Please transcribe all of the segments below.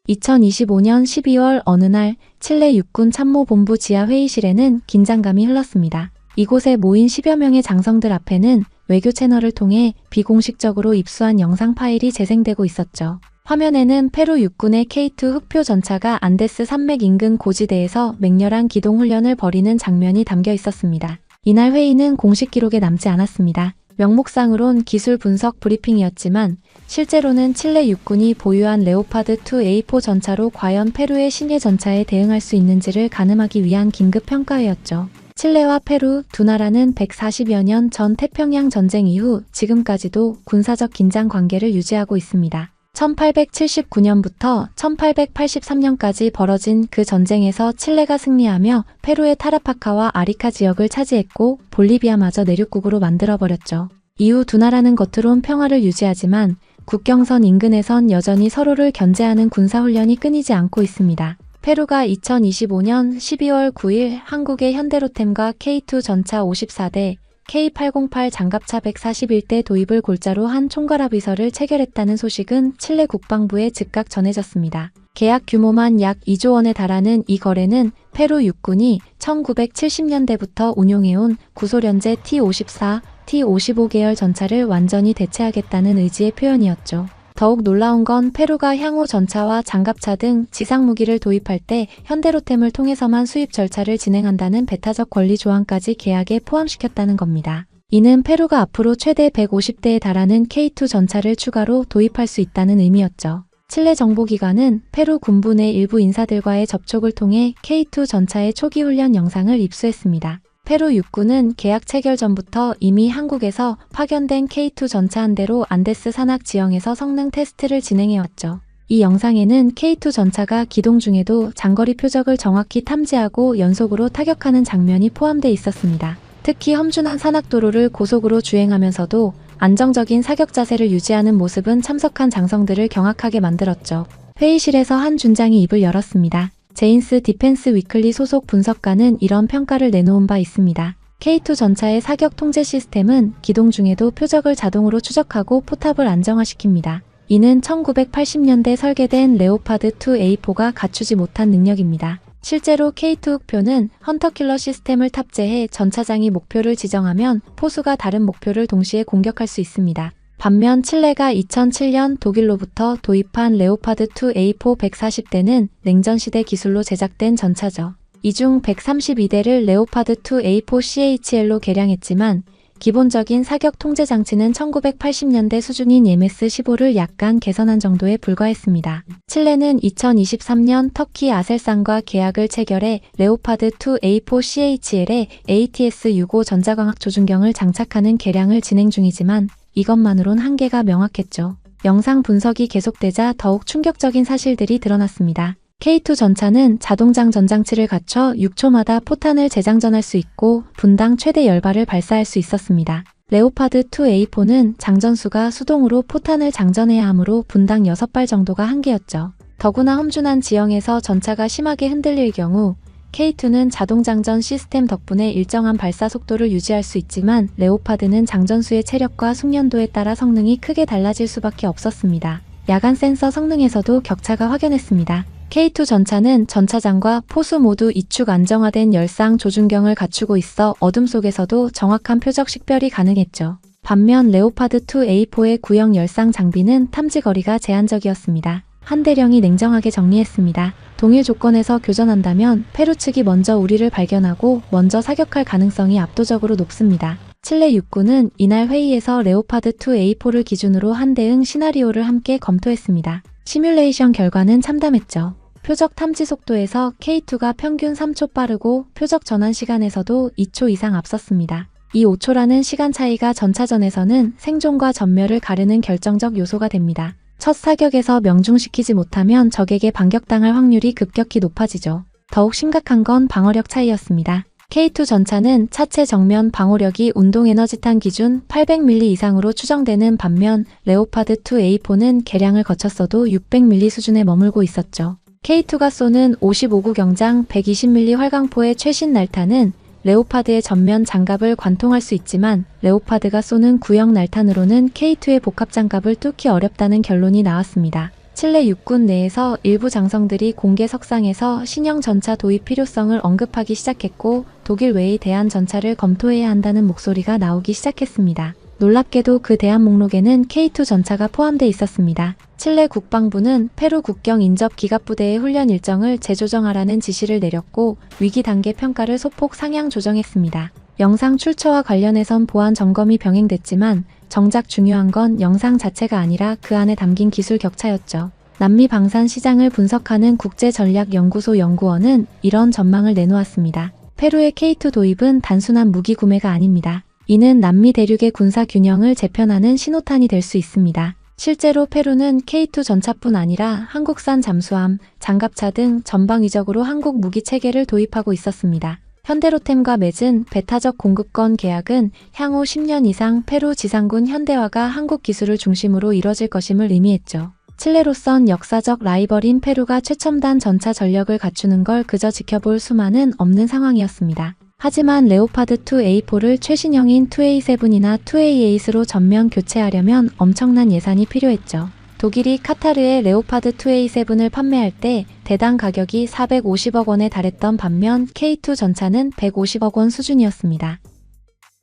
2025년 12월 어느 날 칠레 육군 참모본부 지하 회의실에는 긴장감이 흘렀습니다. 이곳에 모인 10여 명의 장성들 앞에는 외교 채널을 통해 비공식적으로 입수한 영상 파일이 재생되고 있었죠. 화면에는 페루 육군의 K2 흑표 전차가 안데스 산맥 인근 고지대에서 맹렬한 기동 훈련을 벌이는 장면이 담겨 있었습니다. 이날 회의는 공식 기록에 남지 않았습니다. 명목상으론 기술 분석 브리핑이었지만 실제로는 칠레 육군이 보유한 레오파드2A4 전차로 과연 페루의 신예 전차에 대응할 수 있는지를 가늠하기 위한 긴급 평가회였죠. 칠레와 페루 두 나라는 140여 년 전 태평양 전쟁 이후 지금까지도 군사적 긴장 관계를 유지하고 있습니다. 1879년부터 1883년까지 벌어진 그 전쟁에서 칠레가 승리하며 페루의 타라파카와 아리카 지역을 차지했고 볼리비아마저 내륙국으로 만들어버렸죠. 이후 두 나라는 겉으론 평화를 유지하지만 국경선 인근에선 여전히 서로를 견제하는 군사훈련이 끊이지 않고 있습니다. 페루가 2025년 12월 9일 한국의 현대로템과 K2 전차 54대, K808 장갑차 141대 도입을 골자로 한 총괄합의서를 체결했다는 소식은 칠레 국방부에 즉각 전해졌습니다. 계약 규모만 약 2조 원에 달하는 이 거래는 페루 육군이 1970년대부터 운용해온 구소련제 T-54, T-55 계열 전차를 완전히 대체하겠다는 의지의 표현이었죠. 더욱 놀라운 건 페루가 향후 전차와 장갑차 등 지상무기를 도입할 때 현대로템을 통해서만 수입 절차를 진행한다는 배타적 권리 조항까지 계약에 포함시켰다는 겁니다. 이는 페루가 앞으로 최대 150대에 달하는 K2 전차를 추가로 도입할 수 있다는 의미였죠. 칠레 정보기관은 페루 군부 내 일부 인사들과의 접촉을 통해 K2 전차의 초기 훈련 영상을 입수했습니다. 페루 육군은 계약 체결 전부터 이미 한국에서 파견된 K2 전차 한 대로 안데스 산악 지형에서 성능 테스트를 진행해왔죠. 이 영상에는 K2 전차가 기동 중에도 장거리 표적을 정확히 탐지하고 연속으로 타격하는 장면이 포함돼 있었습니다. 특히 험준한 산악도로를 고속으로 주행하면서도 안정적인 사격 자세를 유지하는 모습은 참석한 장성들을 경악하게 만들었죠. 회의실에서 한 준장이 입을 열었습니다. 제인스 디펜스 위클리 소속 분석가는 이런 평가를 내놓은 바 있습니다. K2 전차의 사격 통제 시스템은 기동 중에도 표적을 자동으로 추적하고 포탑을 안정화시킵니다. 이는 1980년대 설계된 레오파드2A4가 갖추지 못한 능력입니다. 실제로 K2 흑표는 헌터킬러 시스템을 탑재해 전차장이 목표를 지정하면 포수가 다른 목표를 동시에 공격할 수 있습니다. 반면 칠레가 2007년 독일로부터 도입한 레오파드2A4 140대는 냉전시대 기술로 제작된 전차죠. 이 중 132대를 레오파드2A4 CHL로 개량했지만 기본적인 사격 통제 장치는 1980년대 수준인 MS-15를 약간 개선한 정도에 불과했습니다. 칠레는 2023년 터키 아셀산과 계약을 체결해 레오파드2A4 CHL에 ATS-65 전자광학 조준경을 장착하는 개량을 진행 중이지만 이것만으론 한계가 명확했죠. 영상 분석이 계속되자 더욱 충격적인 사실들이 드러났습니다. K2 전차는 자동장 전장치를 갖춰 6초마다 포탄을 재장전할 수 있고 분당 최대 10발을 발사할 수 있었습니다. 레오파드2A4는 장전수가 수동으로 포탄을 장전해야 하므로 분당 6발 정도가 한계였죠. 더구나 험준한 지형에서 전차가 심하게 흔들릴 경우 K2는 자동장전 시스템 덕분에 일정한 발사 속도를 유지할 수 있지만 레오파드는 장전수의 체력과 숙련도에 따라 성능이 크게 달라질 수밖에 없었습니다. 야간 센서 성능에서도 격차가 확연했습니다. K2 전차는 전차장과 포수 모두 이축 안정화된 열상 조준경을 갖추고 있어 어둠 속에서도 정확한 표적 식별이 가능했죠. 반면 레오파드2A4의 구형 열상 장비는 탐지 거리가 제한적이었습니다. 한 대령이 냉정하게 정리했습니다. 동일 조건에서 교전한다면 페루 측이 먼저 우리를 발견하고 먼저 사격할 가능성이 압도적으로 높습니다. 칠레 육군은 이날 회의에서 레오파드2A4를 기준으로 한 대응 시나리오를 함께 검토했습니다. 시뮬레이션 결과는 참담했죠. 표적 탐지 속도에서 K2가 평균 3초 빠르고 표적 전환 시간에서도 2초 이상 앞섰습니다. 이 5초라는 시간 차이가 전차전에서는 생존과 전멸을 가르는 결정적 요소가 됩니다. 첫 사격에서 명중시키지 못하면 적에게 반격당할 확률이 급격히 높아지죠. 더욱 심각한 건 방어력 차이였습니다. K2 전차는 차체 정면 방호력이 운동에너지탄 기준 800mm 이상으로 추정되는 반면 레오파드2A4는 개량을 거쳤어도 600mm 수준에 머물고 있었죠. K2가 쏘는 55구 경장 120mm 활강포의 최신 날탄은 레오파드의 전면 장갑을 관통할 수 있지만 레오파드가 쏘는 구형 날탄으로는 K2의 복합 장갑을 뚫기 어렵다는 결론이 나왔습니다. 칠레 육군 내에서 일부 장성들이 공개 석상에서 신형 전차 도입 필요성을 언급하기 시작했고 독일 외의 대안 전차를 검토해야 한다는 목소리가 나오기 시작했습니다. 놀랍게도 그 대안 목록에는 K2 전차가 포함돼 있었습니다. 칠레 국방부는 페루 국경 인접 기갑부대의 훈련 일정을 재조정하라는 지시를 내렸고 위기 단계 평가를 소폭 상향 조정했습니다. 영상 출처와 관련해선 보안 점검이 병행됐지만 정작 중요한 건 영상 자체가 아니라 그 안에 담긴 기술 격차였죠. 남미 방산 시장을 분석하는 국제전략연구소 연구원은 이런 전망을 내놓았습니다. 페루의 K2 도입은 단순한 무기 구매가 아닙니다. 이는 남미 대륙의 군사 균형을 재편하는 신호탄이 될 수 있습니다. 실제로 페루는 K2 전차뿐 아니라 한국산 잠수함, 장갑차 등 전방위적으로 한국 무기 체계를 도입하고 있었습니다. 현대로템과 맺은 배타적 공급권 계약은 향후 10년 이상 페루 지상군 현대화가 한국 기술을 중심으로 이뤄질 것임을 의미했죠. 칠레로선 역사적 라이벌인 페루가 최첨단 전차 전력을 갖추는 걸 그저 지켜볼 수만은 없는 상황이었습니다. 하지만 레오파드2A4를 최신형인 2A7이나 2A8으로 전면 교체하려면 엄청난 예산이 필요했죠. 독일이 카타르에 레오파드 2A7을 판매할 때 대당 가격이 450억 원에 달했던 반면 K2 전차는 150억 원 수준이었습니다.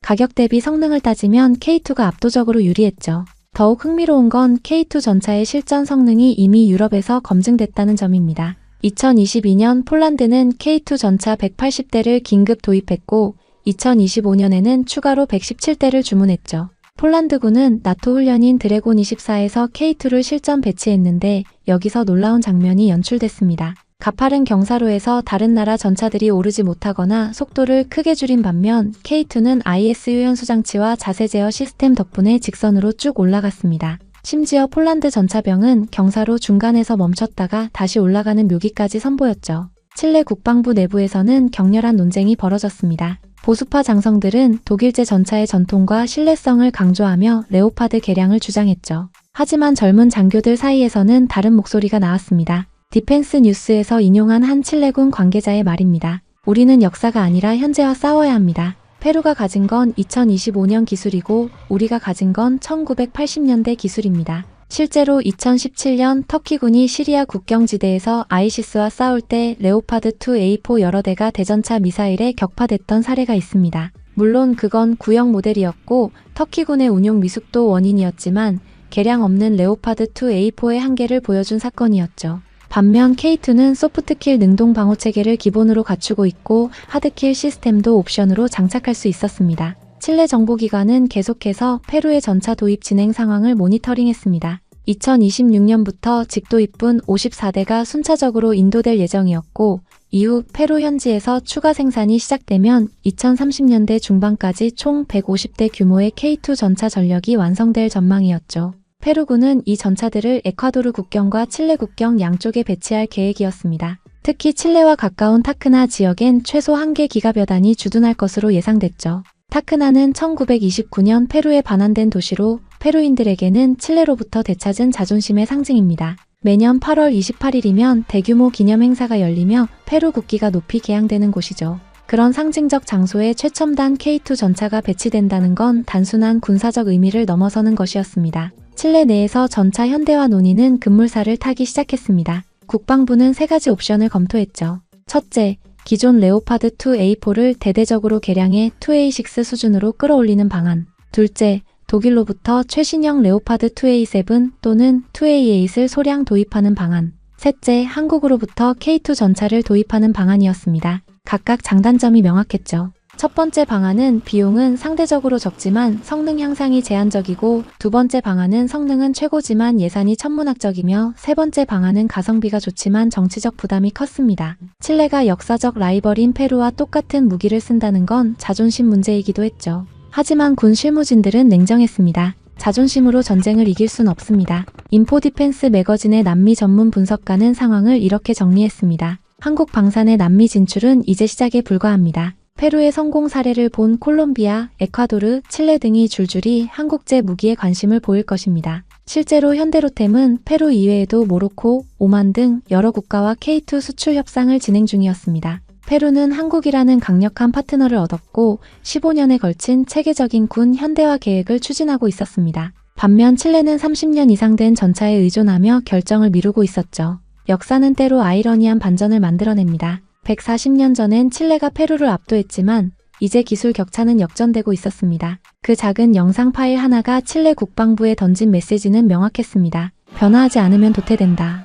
가격 대비 성능을 따지면 K2가 압도적으로 유리했죠. 더욱 흥미로운 건 K2 전차의 실전 성능이 이미 유럽에서 검증됐다는 점입니다. 2022년 폴란드는 K2 전차 180대를 긴급 도입했고 2025년에는 추가로 117대를 주문했죠. 폴란드군은 나토 훈련인 드래곤 24에서 K2를 실전 배치했는데 여기서 놀라운 장면이 연출됐습니다. 가파른 경사로에서 다른 나라 전차들이 오르지 못하거나 속도를 크게 줄인 반면 K2는 ISU 연수장치와 자세 제어 시스템 덕분에 직선으로 쭉 올라갔습니다. 심지어 폴란드 전차병은 경사로 중간에서 멈췄다가 다시 올라가는 묘기까지 선보였죠. 칠레 국방부 내부에서는 격렬한 논쟁이 벌어졌습니다. 보수파 장성들은 독일제 전차의 전통과 신뢰성을 강조하며 레오파드 개량을 주장했죠. 하지만 젊은 장교들 사이에서는 다른 목소리가 나왔습니다. 디펜스 뉴스에서 인용한 한 칠레군 관계자의 말입니다. 우리는 역사가 아니라 현재와 싸워야 합니다. 페루가 가진 건 2025년 기술이고 우리가 가진 건 1980년대 기술입니다. 실제로 2017년 터키군이 시리아 국경지대에서 아이시스와 싸울 때 레오파드2A4 여러 대가 대전차 미사일에 격파됐던 사례가 있습니다. 물론 그건 구형 모델이었고 터키군의 운용 미숙도 원인이었지만 개량 없는 레오파드2A4의 한계를 보여준 사건이었죠. 반면 K2는 소프트킬 능동 방호 체계를 기본으로 갖추고 있고 하드킬 시스템도 옵션으로 장착할 수 있었습니다. 칠레 정보기관은 계속해서 페루의 전차 도입 진행 상황을 모니터링했습니다. 2026년부터 직도입분 54대가 순차적으로 인도될 예정이었고 이후 페루 현지에서 추가 생산이 시작되면 2030년대 중반까지 총 150대 규모의 K2 전차 전력이 완성될 전망이었죠. 페루군은 이 전차들을 에콰도르 국경과 칠레 국경 양쪽에 배치할 계획이었습니다. 특히 칠레와 가까운 타크나 지역엔 최소 1개 기갑여 단이 주둔할 것으로 예상됐죠. 타크나는 1929년 페루에 반환된 도시로 페루인들에게는 칠레로부터 되찾은 자존심의 상징입니다. 매년 8월 28일이면 대규모 기념 행사가 열리며 페루 국기가 높이 개양되는 곳이죠. 그런 상징적 장소에 최첨단 K2 전차가 배치된다는 건 단순한 군사적 의미를 넘어서는 것이었습니다. 칠레 내에서 전차 현대화 논의는 급물살을 타기 시작했습니다. 국방부는 3가지 옵션을 검토했죠. 첫째, 기존 레오파드2A4를 대대적으로 개량해 2A6 수준으로 끌어올리는 방안. 둘째, 독일로부터 최신형 레오파드2A7 또는 2A8을 소량 도입하는 방안. 셋째, 한국으로부터 K2 전차를 도입하는 방안이었습니다. 각각 장단점이 명확했죠. 첫 번째 방안은 비용은 상대적으로 적지만 성능 향상이 제한적이고 두 번째 방안은 성능은 최고지만 예산이 천문학적이며 세 번째 방안은 가성비가 좋지만 정치적 부담이 컸습니다. 칠레가 역사적 라이벌인 페루와 똑같은 무기를 쓴다는 건 자존심 문제이기도 했죠. 하지만 군 실무진들은 냉정했습니다. 자존심으로 전쟁을 이길 순 없습니다. 인포디펜스 매거진의 남미 전문 분석가는 상황을 이렇게 정리했습니다. 한국 방산의 남미 진출은 이제 시작에 불과합니다. 페루의 성공 사례를 본 콜롬비아, 에콰도르, 칠레 등이 줄줄이 한국제 무기에 관심을 보일 것입니다. 실제로 현대로템은 페루 이외에도 모로코, 오만 등 여러 국가와 K2 수출 협상을 진행 중이었습니다. 페루는 한국이라는 강력한 파트너를 얻었고 15년에 걸친 체계적인 군 현대화 계획을 추진하고 있었습니다. 반면 칠레는 30년 이상 된 전차에 의존하며 결정을 미루고 있었죠. 역사는 때로 아이러니한 반전을 만들어냅니다. 140년 전엔 칠레가 페루를 압도했지만 이제 기술 격차는 역전되고 있었습니다. 그 작은 영상 파일 하나가 칠레 국방부에 던진 메시지는 명확했습니다. 변화하지 않으면 도태된다.